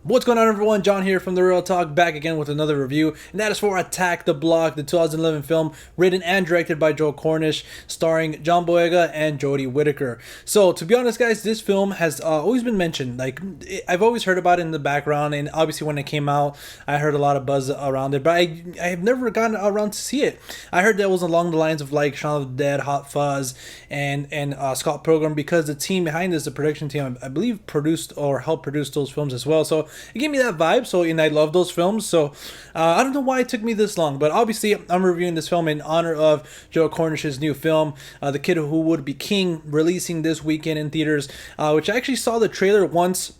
What's going on, everyone? John here from The Real Talk, back again with another review, and that is for Attack the Block, the 2011 film written and directed by Joe Cornish, starring John Boyega and Jodie Whittaker. So, to be honest, guys, this film has always been mentioned. I've always heard about it in the background, and obviously when it came out, I heard a lot of buzz around it, but I have never gotten around to see it. I heard that it was along the lines of like Shaun of the Dead, Hot Fuzz, and Scott Pilgrim, because the team behind this, the production team, I believe produced or helped produce those films as well. So it gave me that vibe. So, and I love those films. So I don't know why it took me this long, but obviously I'm reviewing this film in honor of Joe Cornish's new film, The Kid Who Would Be King, releasing this weekend in theaters, which I actually saw the trailer once.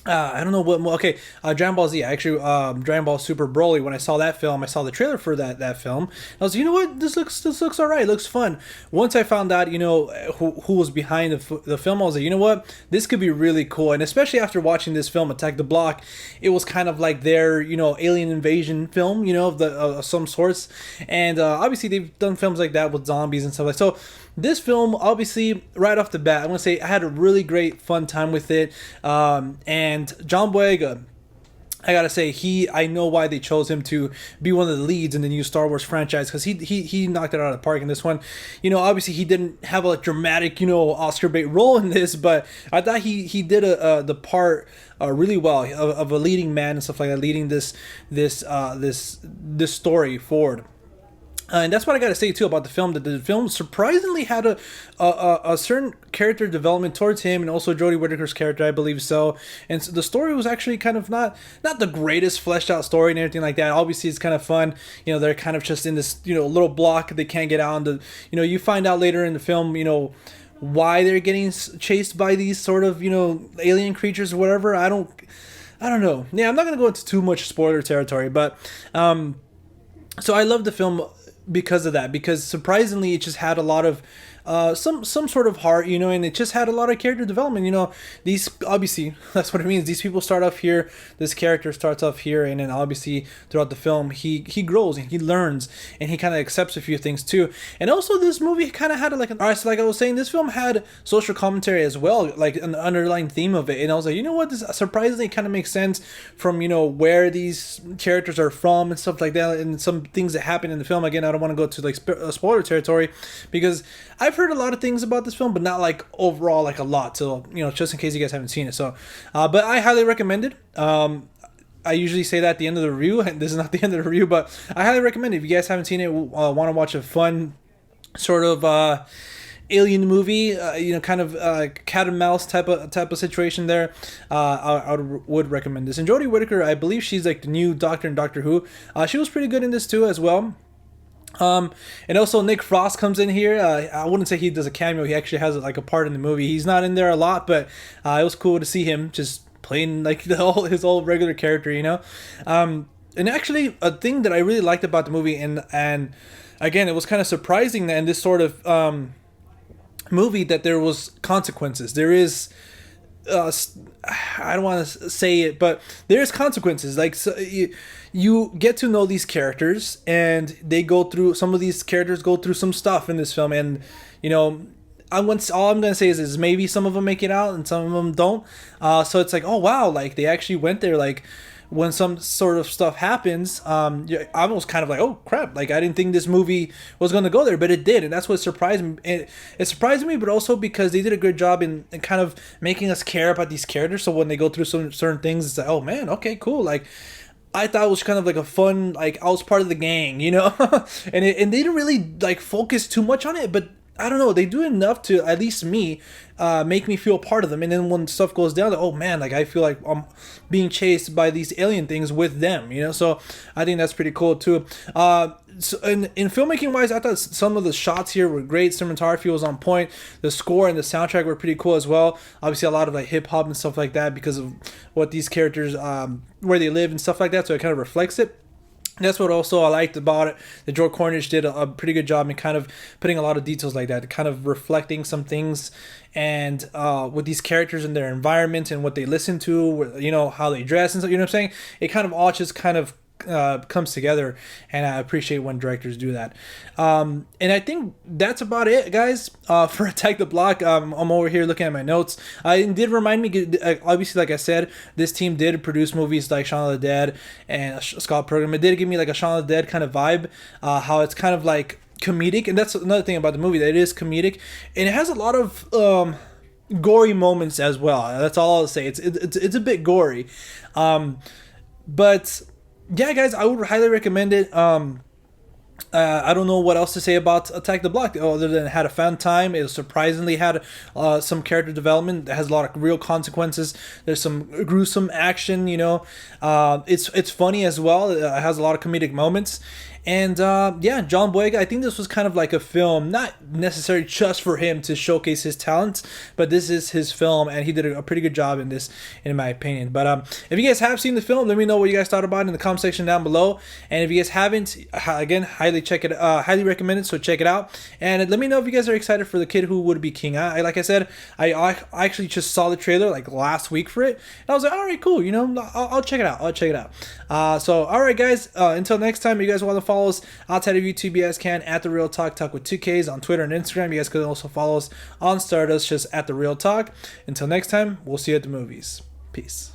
I don't know what. Okay, Dragon Ball Z. Actually, Dragon Ball Super Broly. When I saw that film, I saw the trailer for that film. I was, you know what, this looks alright. It looks fun. Once I found out, who was behind the film, I was like, you know what, this could be really cool. And especially after watching this film, Attack the Block, it was kind of like their alien invasion film, of some sorts. And obviously they've done films like that with zombies and stuff like so. This film, obviously, right off the bat, I'm gonna say I had a really great fun time with it. And John Boyega, I gotta say, I know why they chose him to be one of the leads in the new Star Wars franchise, because he knocked it out of the park in this one. Obviously he didn't have a dramatic, Oscar bait role in this, but I thought he did the part really well of a leading man and stuff like that, leading this story forward. And that's what I got to say too about the film. That the film surprisingly had a certain character development towards him, and also Jodie Whittaker's character, I believe so. And so the story was actually kind of not the greatest fleshed out story and everything like that. Obviously, it's kind of fun. They're kind of just in this little block they can't get out. And you find out later in the film, why they're getting chased by these sort of alien creatures or whatever. I don't know. Yeah, I'm not gonna go into too much spoiler territory, but so I love the film because of that, because surprisingly it just had a lot of some sort of heart, and it just had a lot of character development. These, obviously, that's what it means. These people start off here, this character starts off here, and then obviously throughout the film he grows and he learns and he kind of accepts a few things too. And also this movie kind of had alright, so like I was saying, this film had social commentary as well, like an underlying theme of it. And I was like, you know what, this surprisingly kind of makes sense from where these characters are from and stuff like that, and some things that happen in the film. Again, I don't want to go to like spoiler territory, because I've heard a lot of things about this film, but not like overall like a lot. So just in case you guys haven't seen it. So, but I highly recommend it. I usually say that at the end of the review, and this is not the end of the review, but I highly recommend it. If you guys haven't seen it, want to watch a fun sort of alien movie, kind of cat and mouse type of situation there, I would recommend this. And Jodie Whittaker, I believe she's like the new Doctor in Doctor Who. She was pretty good in this too as well. And also Nick Frost comes in here. I wouldn't say he does a cameo. He actually has like a part in the movie. He's not in there a lot, but it was cool to see him just playing like his old regular character, And actually, a thing that I really liked about the movie, and again, it was kind of surprising that in this sort of movie that there was consequences. There is. I don't want to say it, but there's consequences. Like, so you get to know these characters, and some of these characters go through some stuff in this film, and all I'm gonna say is maybe some of them make it out and some of them don't. So it's like, oh wow, like they actually went there. Like when some sort of stuff happens, I was kind of like, oh crap, like I didn't think this movie was going to go there, but it did. And that's what surprised me. It surprised me, but also because they did a good job in kind of making us care about these characters. So when they go through some certain things, it's like, oh man, okay, cool. Like I thought it was kind of like a fun, like I was part of the gang, and they didn't really like focus too much on it, but I don't know, they do enough to, at least me, make me feel part of them. And then when stuff goes down, like, oh man, like I feel like I'm being chased by these alien things with them, So I think that's pretty cool too. So in filmmaking wise, I thought some of the shots here were great. Cinematography was on point. The score and the soundtrack were pretty cool as well. Obviously, a lot of like hip hop and stuff like that because of what these characters, where they live and stuff like that. So it kind of reflects it. That's what also I liked about it. That Joe Cornish did a pretty good job in kind of putting a lot of details like that, kind of reflecting some things, and with these characters and their environment and what they listen to, how they dress and so, what I'm saying. It kind of all just kind of comes together, and I appreciate when directors do that. And I think that's about it, guys, for Attack the Block. I'm over here looking at my notes. It did remind me, obviously, like I said, this team did produce movies like Shaun of the Dead and Scott Pilgrim. It did give me like a Shaun of the Dead kind of vibe, how it's kind of like comedic, and that's another thing about the movie, that it is comedic, and it has a lot of gory moments as well. That's all I'll say. It's a bit gory, but yeah, guys, I would highly recommend it. I don't know what else to say about Attack the Block other than it had a fun time. It surprisingly had some character development that has a lot of real consequences. There's some gruesome action, you know. It's funny as well. It has a lot of comedic moments. And yeah, John Boyega, I think this was kind of like a film, not necessarily just for him to showcase his talents, but this is his film, and he did a pretty good job in this, in my opinion. But if you guys have seen the film, let me know what you guys thought about it in the comment section down below. And if you guys haven't, again, highly recommend it, so check it out. And let me know if you guys are excited for The Kid Who Would Be King. Like I said, I actually just saw the trailer like last week for it, and I was like, all right, cool, you know, I'll check it out. So all right, guys, until next time, if you guys want to follow us outside of YouTube, you guys can at The Real Talk with 2Ks on Twitter and Instagram. You guys can also follow us on Stardust, just at The Real Talk. Until next time, we'll see you at the movies. Peace.